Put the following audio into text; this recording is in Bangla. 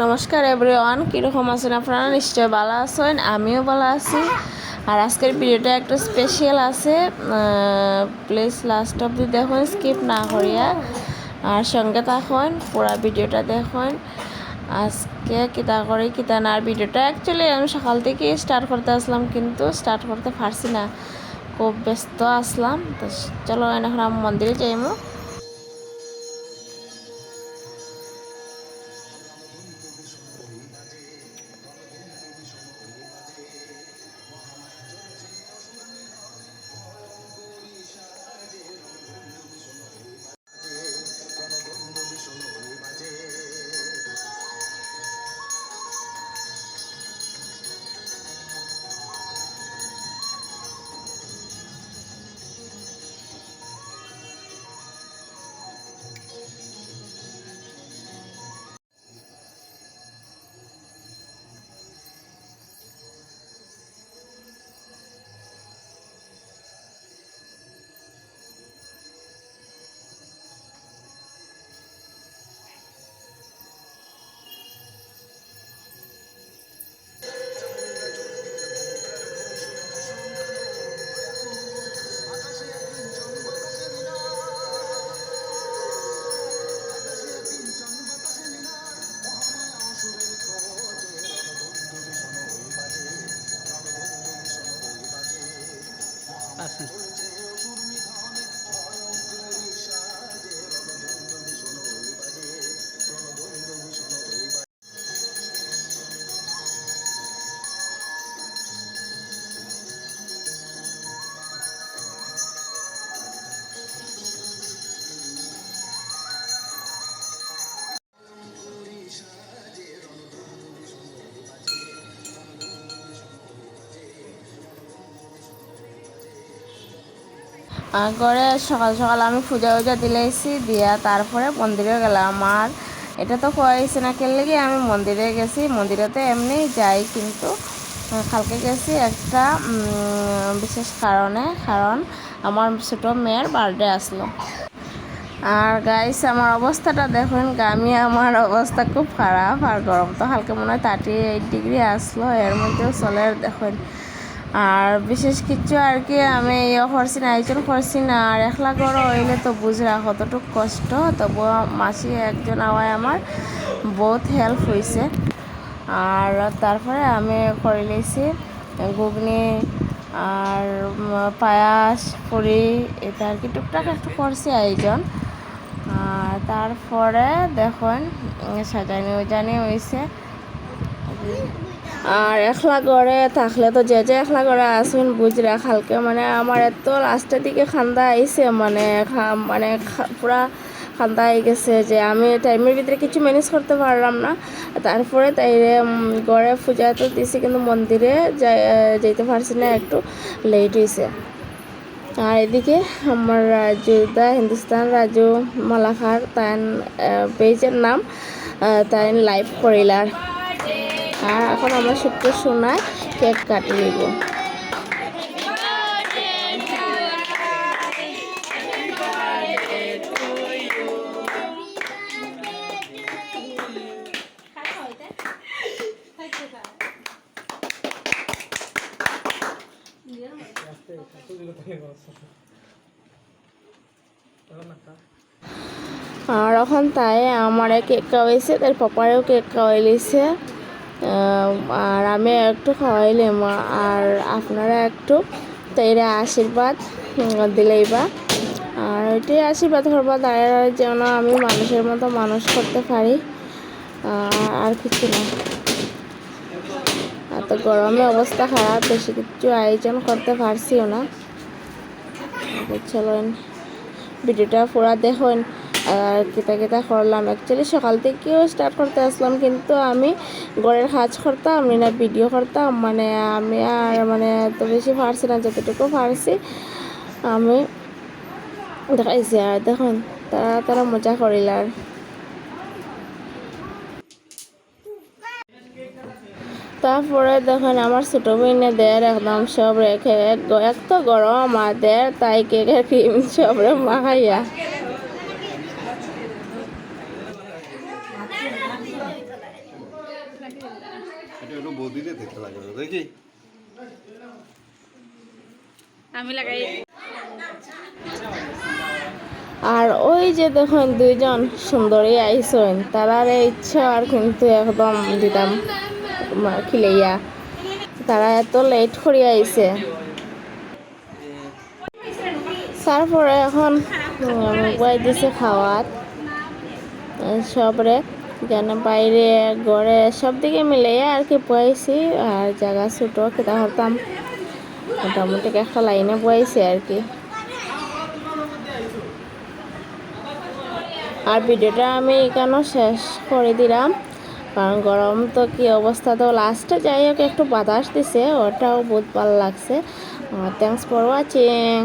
নমস্কার এভরিওয়ান, কীরকম আছেন আপনারা? নিশ্চয় ভালো আছেন, আমিও ভালো আছি। আর আজকের ভিডিওটা একটা স্পেশাল আছে, প্লিজ লাস্ট অবধি দেখুন, স্কিপ না করিয়া। আর সঙ্গে থাকুন, পুরো ভিডিওটা দেখুন। আজকে কিতা করি কিতা না, আর ভিডিওটা অ্যাকচুয়ালি আমি সকাল থেকে স্টার্ট করতে আসলাম, কিন্তু স্টার্ট করতে পারছি না, খুব ব্যস্ত আসলাম। তো চলো এখন আমি মন্দিরে যাইমু। ঘরে সকাল সকাল আমি পূজা উজা দিলেছি দিয়া তারপরে মন্দিরে গেলাম। আর এটা তো হয়েছে না কেলে গিয়ে আমি মন্দিরে গেছি, মন্দিরেতে এমনি যাই, কিন্তু কালকে গেছি একটা বিশেষ কারণ আমার ছোটো মেয়ের বার্থডে আসলো। আর গাইস আমার অবস্থাটা দেখুন, আমার অবস্থা খুব খারাপ। আর গরম তো হালকা মনে হয় 38 ডিগ্রি আসলো, এর মধ্যেও চলে দেখুন। আর বিশেষ কিছু আর কি আমি করছি না, আয়োজন করছি না। আর একলা গড় হইলে তো বুঝরা কতটুকু কষ্ট, তবু মাসি একজন আওয়ায় আমার বহুত হেল্প হয়েছে। আর তারপরে আমি করে নিয়েছি ঘুগনি আর পায়াস পুরি, এটা আর কি টুকটাক একটু করছি আয়োজন। আর তারপরে দেখুন সাজানি হয়েছে। আর একলা ঘরে থাকলে তো যে একলা ঘরে আসুন বুঝরা খালকে মানে আমার এত লাস্টের দিকে খান্দা আইছে, মানে পুরা খান্দা আই গেছে যে আমি টাইমের ভিতরে কিছু ম্যানেজ করতে পারলাম না। তারপরে তাই ঘরে পূজা তো দিছি, কিন্তু মন্দিরে যাইতে পারছি না, একটু লেট হয়েছে। আর এদিকে আমার হিন্দুস্তান রাজু মালাখার তাই পেজের নাম তাই লাইভ করিলার। আর এখন আমার সূত্র শোনায় কেক কাটি নিব। আর এখন তাই আমার কেক খাওয়াইছে, তার পাপারেও কেক খাওয়াই লিছে। আর আমি একটু খাওয়াইলাম, আর আপনারা একটু তাইরা আশীর্বাদ দিলেইবা। আর ওইটাই আশীর্বাদ করবা তারা যেন আমি মানুষের মতো মানুষ করতে পারি, আর কিছু না। এত গরমে অবস্থা খারাপ, বেশি কিছু আয়োজন করতে পারছিও না। চলেন ভিডিওটা পুরা দেখুন আর কিতা করলাম। অ্যাকচুয়ালি সকাল থেকেও স্টার্ট করতে আসলাম, কিন্তু আমি ঘরের কাজ করতাম আমি না ভিডিও করতাম, আমি আর এত বেশি পারছি না, যতটুকু পারছি আমি দেখাইছি। আর দেখুন তারা মজা করিলার। তারপরে দেখেন আমার ছোটো বোনেদের একদম সব রেখে এত গরম আমাদের, তাই কেকের ক্রিম সব মাখাইয়া এটা হলো বৌদিরে দেখতে লাগবে দেখি আমি লাগাই। আর ওই যে দেখুন দুইজন সুন্দরী আইসন তারার ইচ্ছা আর কিন্তু একদম দিতাম খিলাইয়া তারা এত লেট করে আইছে তারপরে এখন বই দিছে খাওয়ার সবরে যেন বাইরে ঘরে সব দিকে মিলাইয়া আর কি বয়েছি আর জায়গা ছোটো খেতে হতাম মোটামুটি একটা লাইনে বয়েছে আর কি। আর ভিডিওটা আমি এখানেও শেষ করে দিলাম কারণ গরম তো কি অবস্থা তো লাস্টে যাই হোক একটু বাতাস দিছে ওটাও বহুত ভালো লাগছে। Thanks for watching.